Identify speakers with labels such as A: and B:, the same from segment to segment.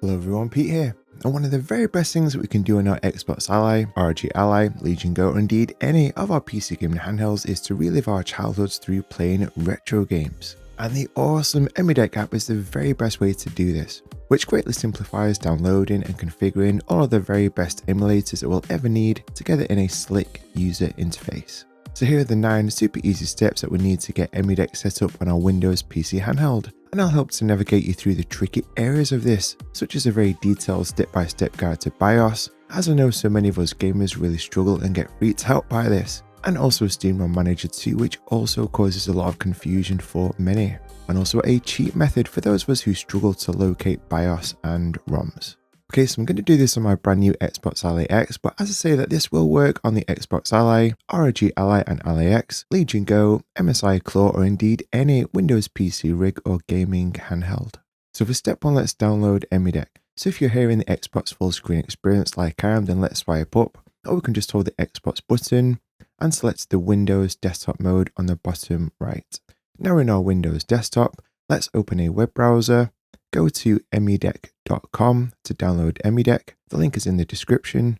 A: Hello everyone, Pete here, and one of the very best things that we can do on our Xbox Ally, ROG Ally, Legion Go, or indeed any of our PC gaming handhelds is to relive our childhoods through playing retro games. And the awesome Emudeck app is the very best way to do this, which greatly simplifies downloading and configuring all of the very best emulators that we'll ever need together in a slick user interface. So here are the 9 super easy steps that we need to get Emudeck set up on our Windows PC handheld, and I'll help to navigate you through the tricky areas of this, such as a very detailed step-by-step guide to BIOS, as I know so many of us gamers really struggle and get freaked out by this, and also Steam Rom Manager 2, which also causes a lot of confusion for many, and also a cheat method for those of us who struggle to locate BIOS and ROMs. Okay, so I'm going to do this on my brand new Xbox Ally X, but as I say that this will work on the Xbox Ally, ROG Ally and Ally X, Legion Go, MSI Claw, or indeed any Windows PC rig or gaming handheld. So for step 1, let's download Emudeck. So if you're here in the Xbox full screen experience like I am, then let's swipe up, or we can just hold the Xbox button and select the Windows desktop mode on the bottom right. Now in our Windows desktop, let's open a web browser. Go to emudeck.com to download Emudeck. The link is in the description.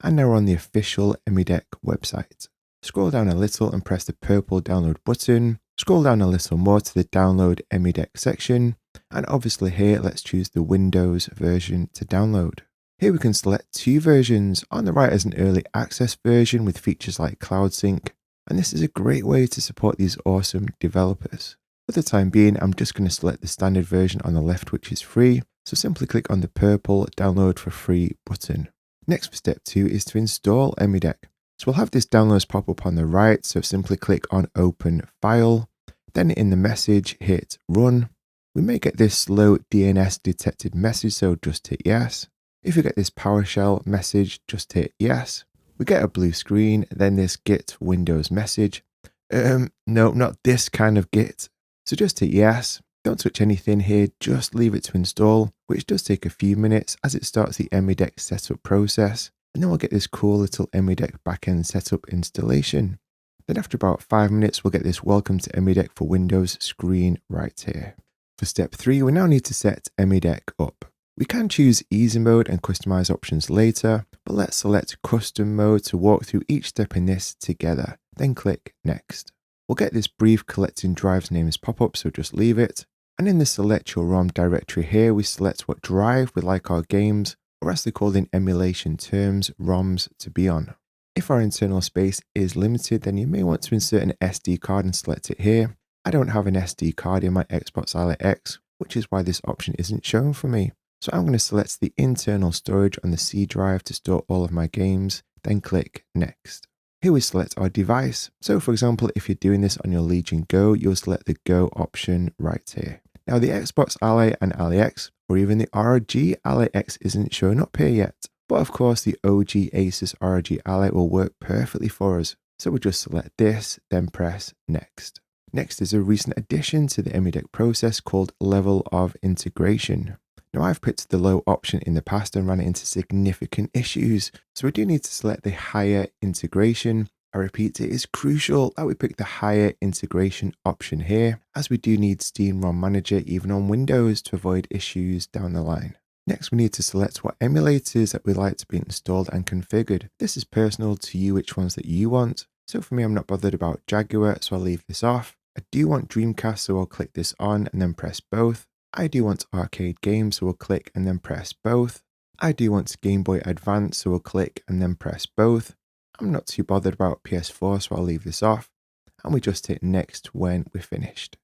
A: And now we're on the official Emudeck website. Scroll down a little and press the purple download button. Scroll down a little more to the download Emudeck section. And obviously here, let's choose the Windows version to download. Here we can select 2 versions. On the right is an early access version with features like Cloud Sync. And this is a great way to support these awesome developers. For the time being, I'm just going to select the standard version on the left, which is free. So simply click on the purple download for free button. Next for step 2 is to install Emudeck. So we'll have this downloads pop up on the right. So simply click on open file. Then in the message, hit run. We may get this slow DNS detected message, so just hit yes. If you get this PowerShell message, just hit yes. We get a blue screen, then this Git Windows message. No, not this kind of Git. So just hit yes, don't touch anything here, just leave it to install, which does take a few minutes as it starts the Emudeck setup process, and then we'll get this cool little Emudeck backend setup installation. Then after about 5 minutes, we'll get this welcome to Emudeck for Windows screen right here. For step 3, we now need to set Emudeck up. We can choose easy mode and customize options later, but let's select custom mode to walk through each step in this together, then click next. We'll get this brief collecting drives names pop up, so just leave it. And in the select your ROM directory here, we select what drive we'd like our games, or as they call in emulation terms, ROMs to be on. If our internal space is limited, then you may want to insert an SD card and select it here. I don't have an SD card in my Xbox Ally X, which is why this option isn't shown for me. So I'm going to select the internal storage on the C drive to store all of my games, then click next. Here we select our device. So for example, if you're doing this on your Legion Go, you'll select the Go option right here. Now the Xbox Ally and Ally X, or even the ROG Ally X isn't showing up here yet. But of course the OG Asus ROG Ally will work perfectly for us. So we'll just select this, then press next. Next is a recent addition to the Emudeck process called level of integration. Now I've picked the low option in the past and ran into significant issues, so we do need to select the higher integration. I repeat, it is crucial that we pick the higher integration option here, as we do need Steam Rom Manager even on Windows to avoid issues down the line. Next we need to select what emulators that we'd like to be installed and configured. This is personal to you which ones that you want. So for me, I'm not bothered about Jaguar, so I'll leave this off. I do want Dreamcast, so I'll click this on and then press both. I do want arcade games, so we'll click and then press both. I do want Game Boy Advance, so we'll click and then press both. I'm not too bothered about PS4, so I'll leave this off. And we just hit next when we're finished.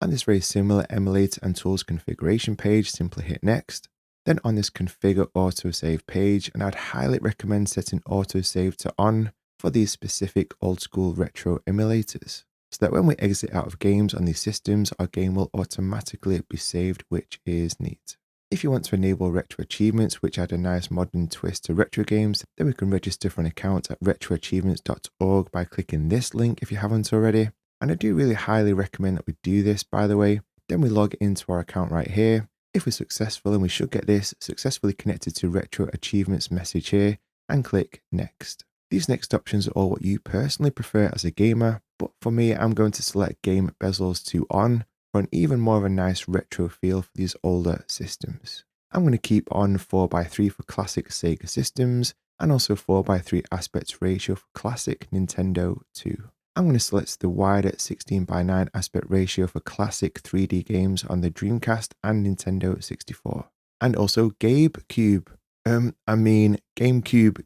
A: On this very similar emulator and tools configuration page, simply hit next. Then on this configure autosave page, and I'd highly recommend setting autosave to on for these specific old school retro emulators, so that when we exit out of games on these systems, our game will automatically be saved, which is neat. If you want to enable retro achievements, which add a nice modern twist to retro games, then we can register for an account at retroachievements.org by clicking this link if you haven't already. And I do really highly recommend that we do this, by the way. Then we log into our account right here. If we're successful, and we should get this successfully connected to retro achievements message here, and click next. These next options are all what you personally prefer as a gamer, but for me, I'm going to select game bezels to on for an even more of a nice retro feel for these older systems. I'm going to keep on 4:3 for classic Sega systems and also 4:3 aspect ratio for classic Nintendo 2. I'm going to select the wider 16:9 aspect ratio for classic 3D games on the Dreamcast and Nintendo 64. And also GameCube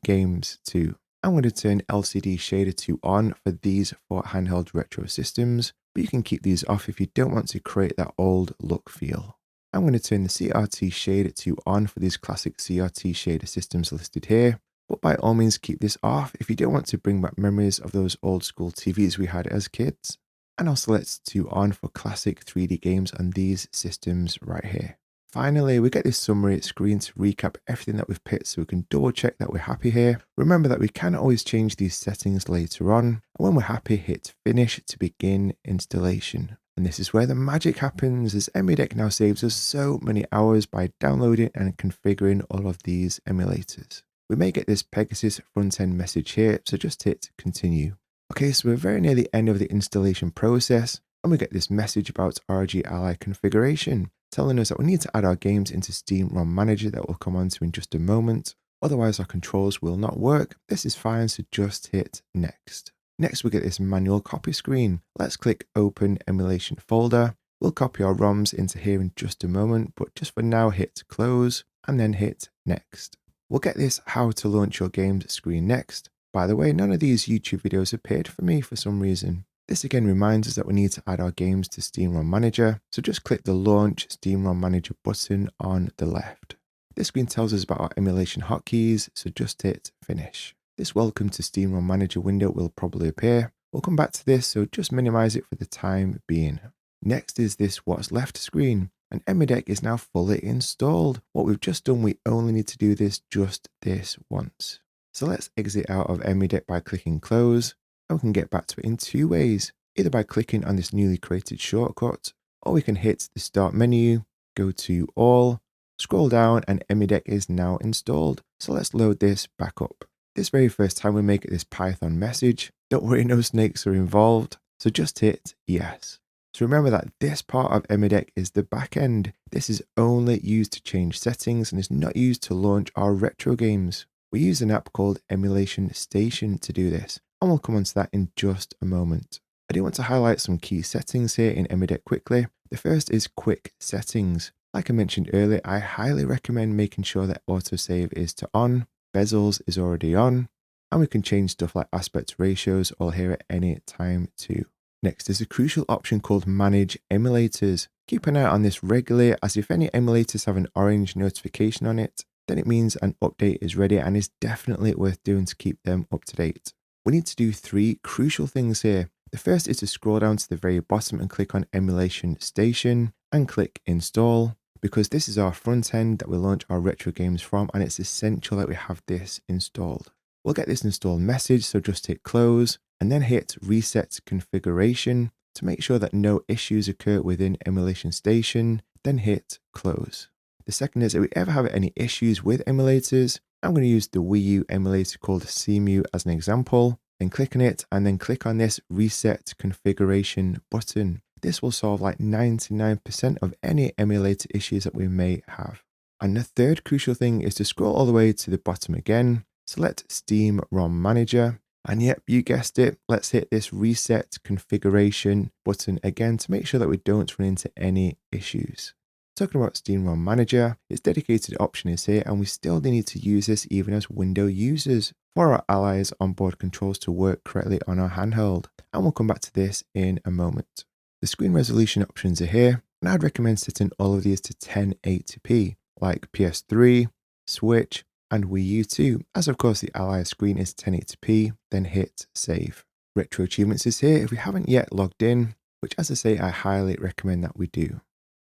A: games too. I'm going to turn LCD shader 2 on for these 4 handheld retro systems, but you can keep these off if you don't want to create that old look feel. I'm going to turn the CRT shader 2 on for these classic CRT shader systems listed here, but by all means keep this off if you don't want to bring back memories of those old school TVs we had as kids. And I'll select 2 on for classic 3D games on these systems right here. Finally, we get this summary screen to recap everything that we've picked so we can double check that we're happy here. Remember that we can always change these settings later on, and when we're happy, hit finish to begin installation. And this is where the magic happens, as Emudeck now saves us so many hours by downloading and configuring all of these emulators. We may get this Pegasus front-end message here, so just hit continue. Okay, so we're very near the end of the installation process, and we get this message about ROG Ally configuration, telling us that we need to add our games into Steam Rom Manager that we'll come on to in just a moment. Otherwise, our controls will not work. This is fine, so just hit next. Next, we get this manual copy screen. Let's click Open Emulation folder. We'll copy our ROMs into here in just a moment, but just for now, hit close and then hit next. We'll get this how to launch your games screen next. By the way, none of these YouTube videos appeared for me for some reason. This again reminds us that we need to add our games to Steam Rom Manager, so just click the Launch Steam Rom Manager button on the left. This screen tells us about our emulation hotkeys, so just hit finish. This Welcome to Steam Rom Manager window will probably appear. We'll come back to this, so just minimize it for the time being. Next is this What's Left screen, and Emudeck is now fully installed. What we've just done, we only need to do this just this once. So let's exit out of Emudeck by clicking close, and we can get back to it in 2 ways, either by clicking on this newly created shortcut, or we can hit the start menu, go to all, scroll down, and Emudeck is now installed. So let's load this back up. This very first time we make it this Python message, don't worry, no snakes are involved, so just hit yes. So remember that this part of Emudeck is the back end. This is only used to change settings and is not used to launch our retro games. We use an app called Emulation Station to do this, and we'll come on to that in just a moment. I do want to highlight some key settings here in Emudeck quickly. The first is quick settings. Like I mentioned earlier, I highly recommend making sure that autosave is to on, bezels is already on, and we can change stuff like aspect ratios all here at any time too. Next is a crucial option called Manage Emulators. Keep an eye on this regularly, as if any emulators have an orange notification on it, then it means an update is ready and is definitely worth doing to keep them up to date. We need to do 3 crucial things here. The first is to scroll down to the very bottom and click on Emulation Station and click Install, because this is our front end that we launch our retro games from, and it's essential that we have this installed. We'll get this installed message, so just hit close and then hit Reset Configuration to make sure that no issues occur within Emulation Station, then hit close. The second is, if we ever have any issues with emulators, I'm going to use the Wii U emulator called Cemu as an example, then click on it and then click on this Reset Configuration button. This will solve like 99% of any emulator issues that we may have. And the third crucial thing is to scroll all the way to the bottom again, select Steam Rom Manager, and yep, you guessed it, let's hit this Reset Configuration button again to make sure that we don't run into any issues. Talking about Steam Rom Manager, its dedicated option is here, and we still need to use this even as Windows users for our Ally's onboard controls to work correctly on our handheld, and we'll come back to this in a moment. The screen resolution options are here, and I'd recommend setting all of these to 1080p, like PS3, Switch, and Wii U too, as of course the Ally screen is 1080p, then hit save. Retro Achievements is here if we haven't yet logged in, which as I say, I highly recommend that we do.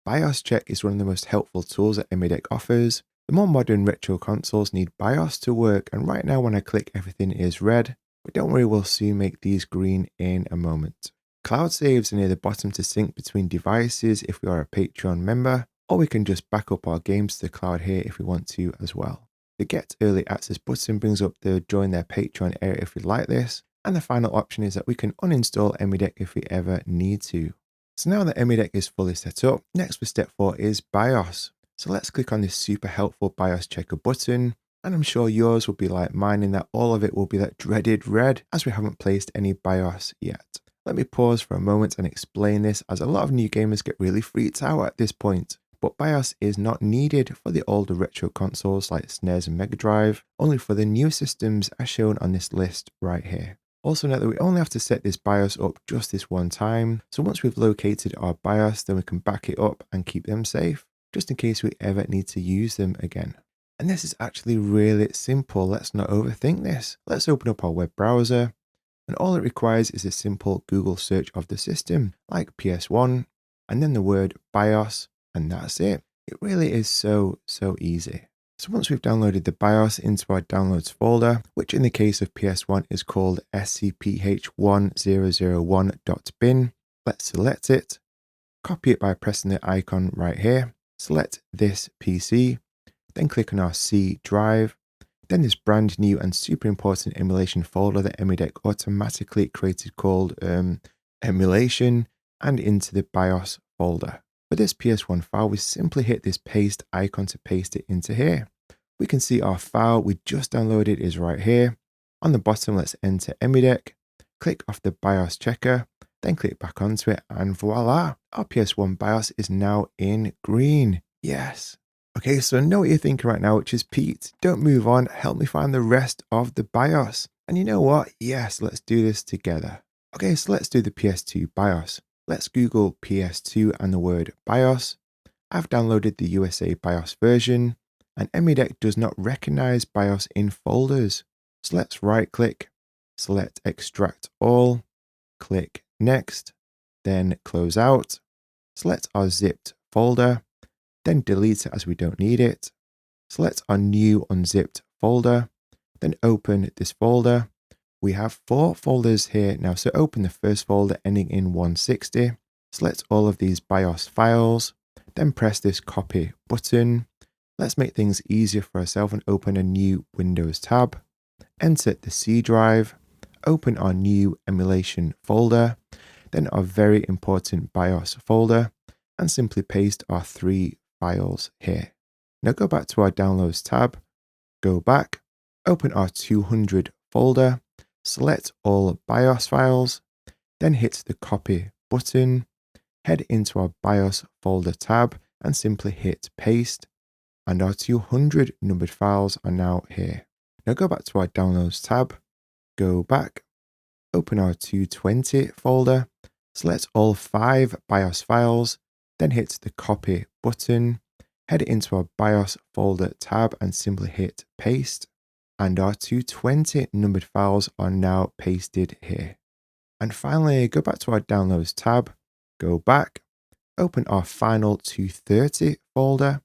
A: BIOS check is one of the most helpful tools that Emudeck offers. The more modern retro consoles need BIOS to work, and right now when I click everything is red, but don't worry, we'll soon make these green in a moment. Cloud saves are near the bottom to sync between devices if we are a Patreon member, or we can just back up our games to the cloud here if we want to as well. The Get Early Access button brings up the Join Their Patreon area if we like this, and the final option is that we can uninstall Emudeck if we ever need to. So now that Emudeck is fully set up, next step 4 is BIOS. So let's click on this super helpful BIOS checker button, and I'm sure yours will be like mine in that all of it will be that dreaded red as we haven't placed any BIOS yet. Let me pause for a moment and explain this, as a lot of new gamers get really freaked out at this point. But BIOS is not needed for the older retro consoles like SNES and Mega Drive, only for the new systems as shown on this list right here. Also note that we only have to set this BIOS up just this one time, so once we've located our BIOS, then we can back it up and keep them safe, just in case we ever need to use them again. And this is actually really simple. Let's not overthink this. Let's open up our web browser, and all it requires is a simple Google search of the system, like PS1, and then the word BIOS, and that's it. It really is so easy. So once we've downloaded the BIOS into our downloads folder, which in the case of PS1 is called scph1001.bin, let's select it, copy it by pressing the icon right here, select this PC, then click on our C drive, then this brand new and super important emulation folder that Emudeck automatically created called Emulation, and into the BIOS folder. For this PS1 file, we simply hit this paste icon to paste it into here. We can see our file we just downloaded is right here. On the bottom, let's enter Emudeck, click off the BIOS checker, then click back onto it, and voila, our PS1 BIOS is now in green. Yes. Okay, so I know what you're thinking right now, which is, Pete, don't move on, help me find the rest of the BIOS. And you know what? Yes, let's do this together. Okay, so let's do the PS2 BIOS. Let's Google PS2 and the word BIOS. I've downloaded the USA BIOS version, and Emudeck does not recognize BIOS in folders. So let's right click, select extract all, click next, then close out, select our zipped folder, then delete it as we don't need it, select our new unzipped folder, then open this folder. We have 4 folders here now, so open the first folder ending in 160, select all of these BIOS files, then press this copy button. Let's make things easier for ourselves and open a new Windows tab, enter the C drive, open our new emulation folder, then our very important BIOS folder, and simply paste our 3 files here. Now go back to our downloads tab, go back, open our 200 folder, select all BIOS files, then hit the copy button, head into our BIOS folder tab and simply hit paste, and our 200 numbered files are now here. Now go back to our downloads tab, go back, open our 220 folder, select all 5 BIOS files, then hit the copy button, head into our BIOS folder tab and simply hit paste, and our 220 numbered files are now pasted here. And finally, go back to our downloads tab, go back, open our final 230 folder,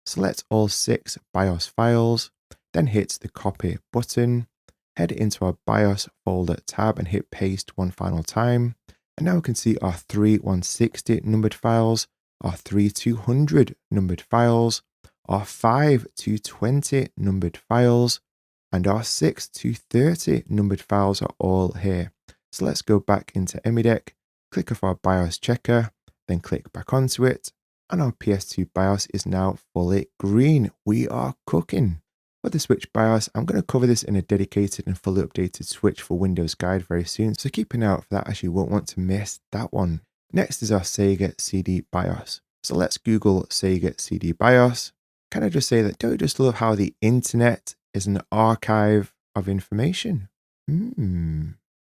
A: select all 6 BIOS files, then hit the copy button, head into our BIOS folder tab and hit paste one final time. And now we can see our 3 160 numbered files, our 3 200 numbered files, our 5 220 numbered files, and our 6 230 numbered files are all here. So let's go back into Emudeck, click off our BIOS checker, then click back onto it, and our PS2 BIOS is now fully green. We are cooking. For the Switch BIOS, I'm going to cover this in a dedicated and fully updated Switch for Windows guide very soon, so keep an eye out for that as you won't want to miss that one. Next is our Sega CD BIOS. So let's Google Sega CD BIOS. Can I just say that, don't you just love how the internet is an archive of information?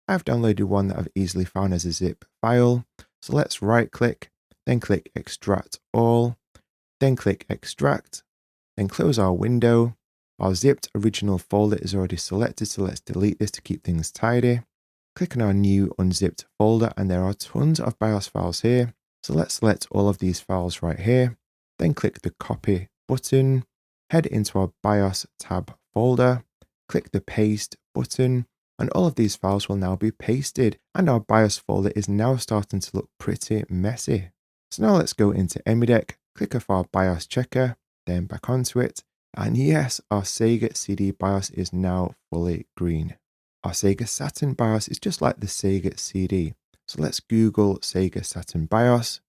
A: I've downloaded one that I've easily found as a zip file. So let's right click, then click extract all, then click extract, then close our window. Our zipped original folder is already selected, so let's delete this to keep things tidy. Click on our new unzipped folder, and there are tons of BIOS files here. So let's select all of these files right here, then click the copy button, head into our BIOS tab folder, click the paste button, and all of these files will now be pasted, and our BIOS folder is now starting to look pretty messy. So now let's go into Emudeck, click off our BIOS checker, then back onto it, and yes, our Sega CD BIOS is now fully green. Our Sega Saturn BIOS is just like the Sega CD. So let's Google Sega Saturn BIOS.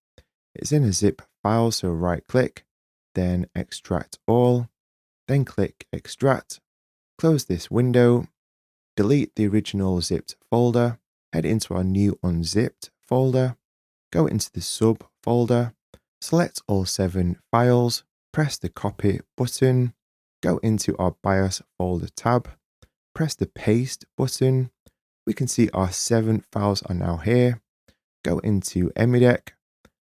A: It's in a zip file, so right click, then extract all, then click extract, close this window, delete the original zipped folder, head into our new unzipped folder, go into the sub folder, select all 7 files, press the copy button, go into our BIOS folder tab, press the paste button. We can see our 7 files are now here. Go into Emudeck,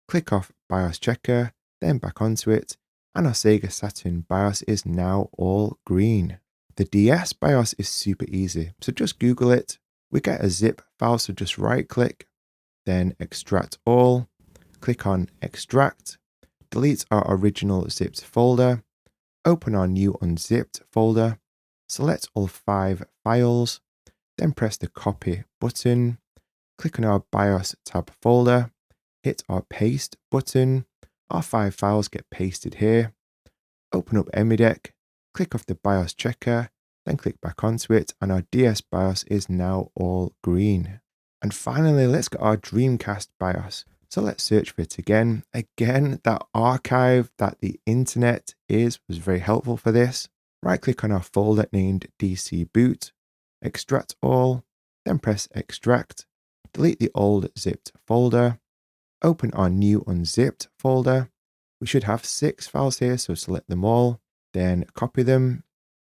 A: click off BIOS checker, then back onto it, and our Sega Saturn BIOS is now all green. The DS BIOS is super easy, so just Google it. We get a zip file, so just right click, then extract all, click on extract, delete our original zipped folder, open our new unzipped folder, select all 5 files, then press the copy button, click on our BIOS tab folder, hit our paste button, our 5 files get pasted here, open up Emudeck, click off the BIOS checker, then click back onto it, and our DS BIOS is now all green. And finally, let's get our Dreamcast BIOS. So let's search for it again. Again, that archive that the internet was very helpful for this. Right click on our folder named DC boot, extract all, then press extract, delete the old zipped folder, open our new unzipped folder. We should have 6 files here, so select them all, then copy them.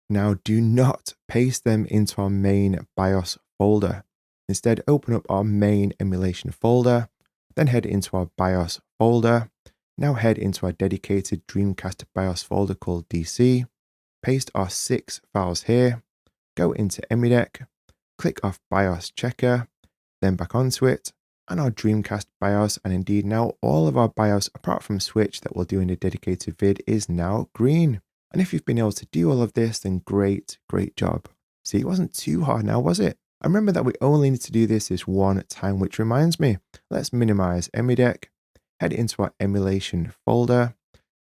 A: Now do not paste them into our main BIOS folder. Instead, open up our main emulation folder, then head into our BIOS folder. Now head into our dedicated Dreamcast BIOS folder called DC. Paste our 6 files here, go into Emudeck, click off BIOS checker, then back onto it, and our Dreamcast BIOS, and indeed now all of our BIOS apart from Switch that we'll do in a dedicated vid, is now green. And if you've been able to do all of this, then great job. See, it wasn't too hard now, was it? I remember that we only need to do this one time, which reminds me, let's minimize Emudeck, head into our emulation folder,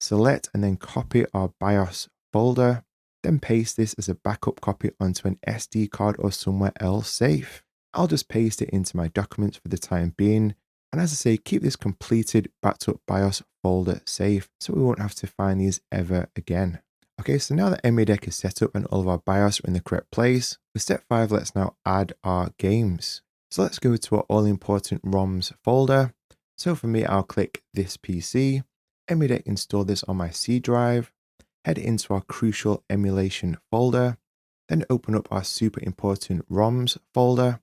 A: select and then copy our BIOS folder, then paste this as a backup copy onto an SD card or somewhere else safe. I'll just paste it into my documents for the time being, and as I say, keep this completed backed up BIOS folder safe so we won't have to find these ever again. Okay, so now that Emudeck is set up and all of our BIOS are in the correct place, with step 5, let's now add our games. So let's go to our all-important ROMs folder. So for me, I'll click this PC, Emudeck install this on my C drive, head into our crucial emulation folder, then open up our super important ROMs folder.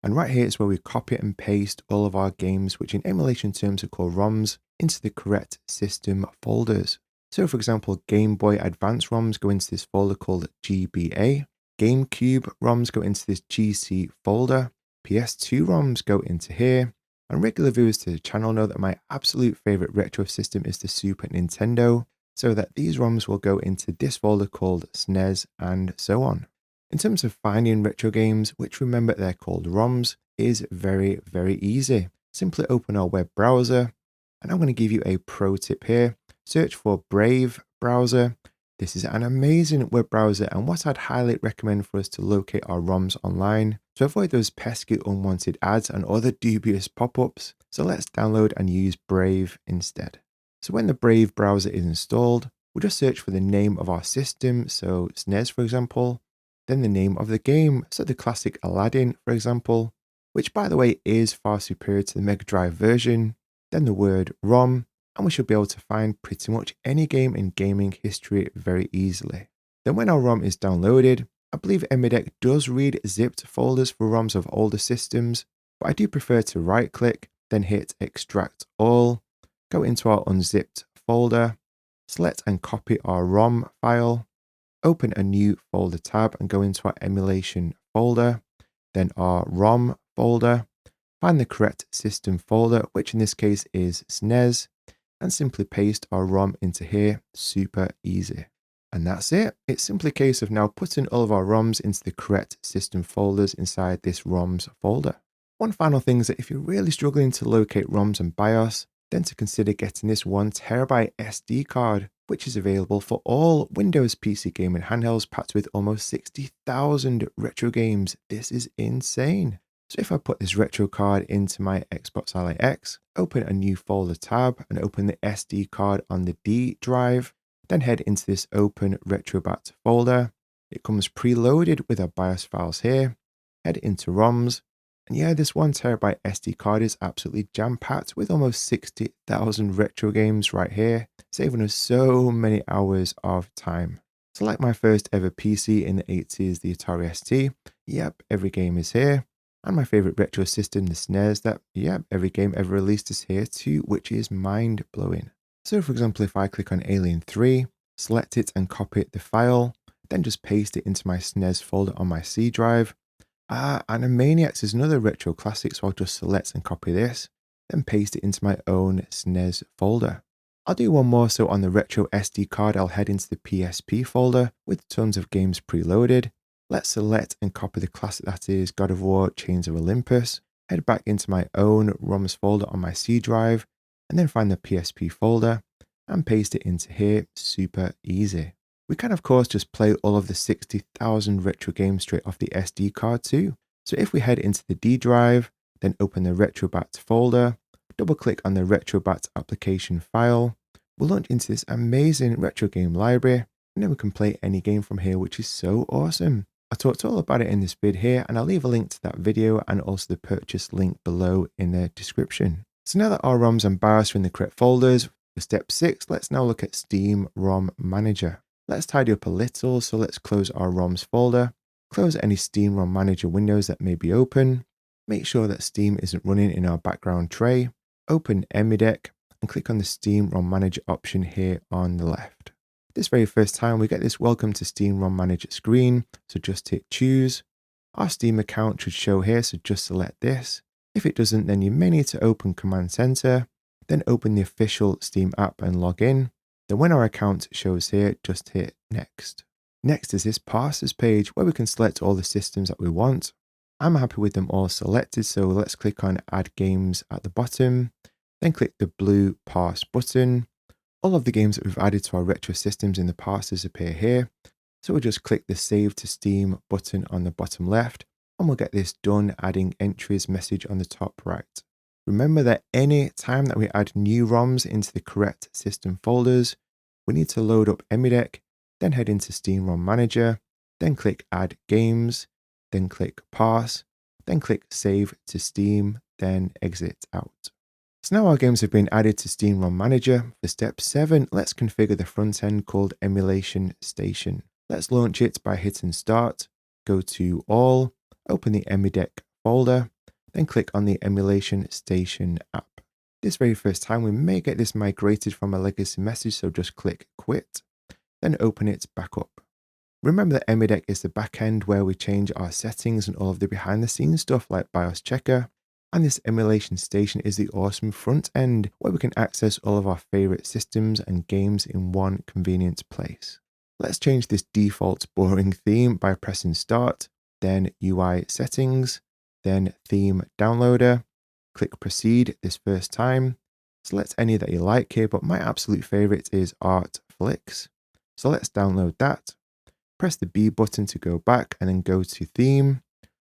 A: And right here is where we copy and paste all of our games, which in emulation terms are called ROMs, into the correct system folders. So for example, Game Boy Advance ROMs go into this folder called GBA, GameCube ROMs go into this GC folder, PS2 ROMs go into here, and regular viewers to the channel know that my absolute favorite retro system is the Super Nintendo, so that these ROMs will go into this folder called SNES and so on. In terms of finding retro games, which remember they're called ROMs, is very easy. Simply open our web browser, and I'm going to give you a pro tip here. Search for Brave browser. This is an amazing web browser, and what I'd highly recommend for us to locate our ROMs online to avoid those pesky unwanted ads and other dubious pop-ups. So let's download and use Brave instead. So when the Brave browser is installed, we'll just search for the name of our system, so SNES for example, then the name of the game, so the classic Aladdin for example, which by the way is far superior to the Mega Drive version, then the word ROM, and we should be able to find pretty much any game in gaming history very easily. Then when our ROM is downloaded, I believe Emudeck does read zipped folders for ROMs of older systems, but I do prefer to right click, then hit extract all, go into our unzipped folder, select and copy our ROM file, open a new folder tab and go into our emulation folder, then our ROM folder, find the correct system folder, which in this case is SNES, and simply paste our ROM into here. Super easy. And that's it. It's simply a case of now putting all of our ROMs into the correct system folders inside this ROMs folder. One final thing is that if you're really struggling to locate ROMs and BIOS, then to consider getting this 1TB SD card, which is available for all Windows PC gaming handhelds packed with almost 60,000 retro games. This is insane. So if I put this retro card into my Xbox Ally X, open a new folder tab and open the SD card on the D drive, Then head into this Open Retrobat folder. It comes preloaded with our BIOS files here. Head into ROMs. And yeah, this 1TB SD card is absolutely jam-packed with almost 60,000 retro games right here, saving us so many hours of time. So like my first ever PC in the 80s, the Atari ST, yep, every game is here. And my favorite retro system, the SNES, that, yep, every game ever released is here too, which is mind-blowing. So for example, if I click on Alien 3, select it and copy the file, then just paste it into my SNES folder on my C drive. And Animaniacs is another retro classic, so I'll just select and copy this, then paste it into my own SNES folder. I'll do one more, so on the retro SD card, I'll head into the PSP folder with tons of games preloaded. Let's select and copy the classic that is God of War Chains of Olympus, head back into my own ROMs folder on my C drive, and then find the PSP folder and paste it into here, super easy. We can of course just play all of the 60,000 retro games straight off the SD card too. So if we head into the D drive, then open the Retrobat folder, double click on the Retrobat application file, we'll launch into this amazing retro game library, and then we can play any game from here, which is so awesome. I talked all about it in this vid here, and I'll leave a link to that video and also the purchase link below in the description. So now that our ROMs and BIOS are in the correct folders, for step 6, let's now look at Steam Rom Manager. Let's tidy up a little, so let's close our ROMs folder, close any Steam Rom Manager windows that may be open, make sure that Steam isn't running in our background tray, open Emudeck, and click on the Steam Rom Manager option here on the left. This very first time we get this Welcome to Steam Rom Manager screen, so just hit choose. Our Steam account should show here, so just select this. If it doesn't, then you may need to open Command Center, then open the official Steam app and log in. Then when our account shows here, just hit next. Next is this parsers page where we can select all the systems that we want. I'm happy with them all selected, so let's click on add games at the bottom, then click the blue parse button. All of the games that we've added to our retro systems in the parsers appear here. So we'll just click the save to Steam button on the bottom left, and we'll get this done adding entries message on the top right. Remember that any time that we add new ROMs into the correct system folders, we need to load up Emudeck, then head into Steam Rom Manager, then click Add Games, then click Parse, then click Save to Steam, then exit out. So now our games have been added to Steam Rom Manager. For step 7, let's configure the front end called Emulation Station. Let's launch it by hitting Start, go to All, open the Emudeck folder, then click on the Emulation Station app. This very first time we may get this migrated from a legacy message, so just click Quit, then open it back up. Remember that Emudeck is the backend where we change our settings and all of the behind the scenes stuff like BIOS checker, and this Emulation Station is the awesome front end where we can access all of our favorite systems and games in one convenient place. Let's change this default boring theme by pressing Start, then UI Settings, then Theme Downloader, click Proceed this first time, select any that you like here, but my absolute favorite is Art Flicks. So let's download that, press the B button to go back and then go to Theme,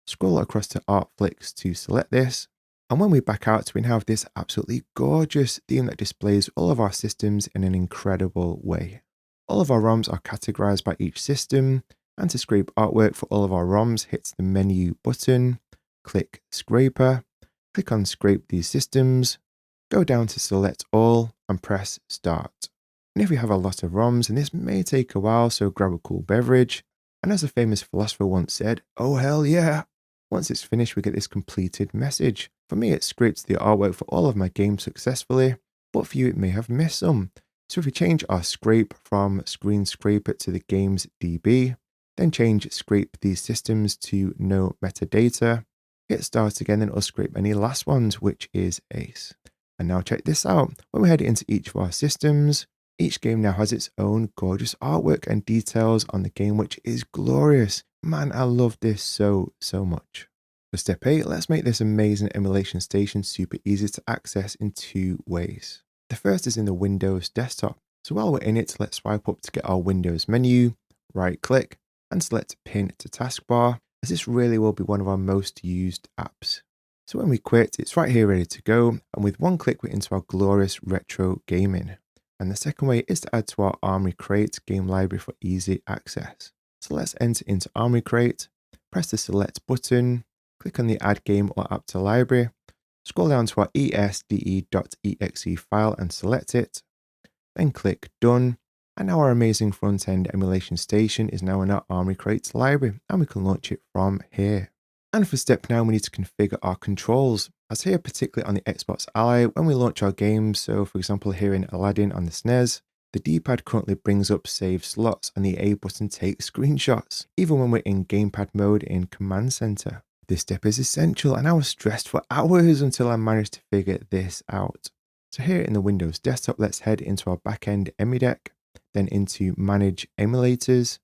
A: scroll across to Art Flicks to select this, and when we back out we now have this absolutely gorgeous theme that displays all of our systems in an incredible way. All of our ROMs are categorized by each system, and to scrape artwork for all of our ROMs, hit the menu button, click Scraper, click on Scrape these systems, go down to Select All and press Start. And if you have a lot of ROMs, and this may take a while, so grab a cool beverage, and as a famous philosopher once said, oh hell yeah! Once it's finished we get this completed message. For me it scrapes the artwork for all of my games successfully, but for you it may have missed some. So if we change our scrape from Screen Scraper to the Games DB, then change Scrape these systems to No Metadata, hit Start again, and it'll scrape any last ones, which is ace. And now check this out. When we head into each of our systems, each game now has its own gorgeous artwork and details on the game, which is glorious. Man, I love this so much. For step 8, let's make this amazing emulation station super easy to access in 2 ways. The first is in the Windows desktop. So while we're in it, let's swipe up to get our Windows menu, right click, and select Pin to Taskbar, as this really will be one of our most used apps. So when we quit, it's right here ready to go, and with one click we're into our glorious retro gaming. And the second way is to add to our Armory Crate game library for easy access. So let's enter into Armory Crate, press the select button, click on the add game or app to library, scroll down to our esde.exe file and select it, then click done. And now our amazing front-end emulation station is now in our Armory Crates library and we can launch it from here. And for step 9, we need to configure our controls. As here, particularly on the Xbox Ally, when we launch our games, so for example here in Aladdin on the SNES, the D-pad currently brings up save slots and the A button takes screenshots, even when we're in gamepad mode in Command Center. This step is essential and I was stressed for hours until I managed to figure this out. So here in the Windows desktop, let's head into our backend Emudeck, then into Manage Emulators,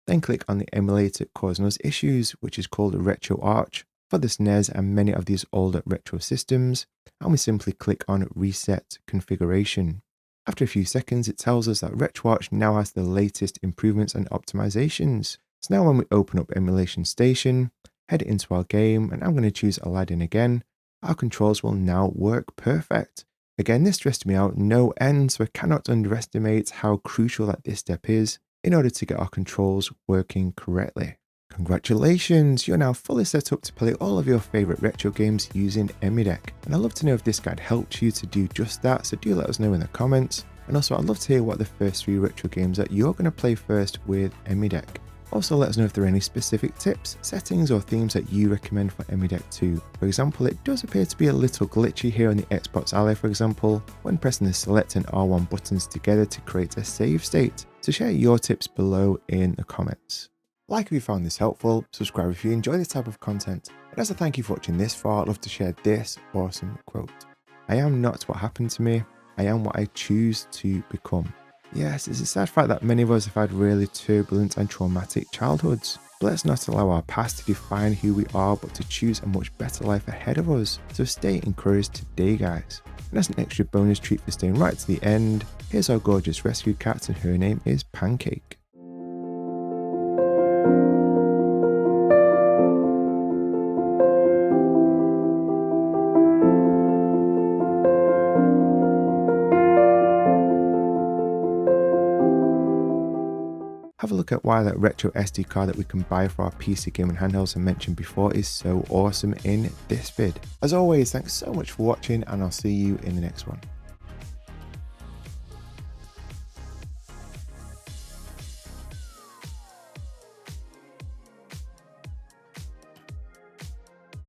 A: then click on the emulator causing us issues, which is called RetroArch for the SNES and many of these older retro systems, and we simply click on Reset Configuration. After a few seconds, it tells us that RetroArch now has the latest improvements and optimizations. So now when we open up Emulation Station, head into our game, and I'm going to choose Aladdin again, our controls will now work perfect. Again, this stressed me out no end, so I cannot underestimate how crucial that this step is in order to get our controls working correctly. Congratulations, you're now fully set up to play all of your favorite retro games using Emudeck. And I'd love to know if this guide helped you to do just that, so do let us know in the comments. And also I'd love to hear what the first 3 retro games that you're going to play first with Emudeck. Also let us know if there are any specific tips, settings or themes that you recommend for Emudeck 2. For example, it does appear to be a little glitchy here on the Xbox Ally for example, when pressing the select and R1 buttons together to create a save state. So share your tips below in the comments. Like if you found this helpful, subscribe if you enjoy this type of content, and as a thank you for watching this far, I'd love to share this awesome quote. I am not what happened to me, I am what I choose to become. Yes, it's a sad fact that many of us have had really turbulent and traumatic childhoods, but let's not allow our past to define who we are, but to choose a much better life ahead of us. So stay encouraged today guys. And as an extra bonus treat for staying right to the end, here's our gorgeous rescue cat and her name is Pancake. Have a look at why that retro SD card that we can buy for our PC gaming handhelds I mentioned before is so awesome in this vid. As always, thanks so much for watching and I'll see you in the next one.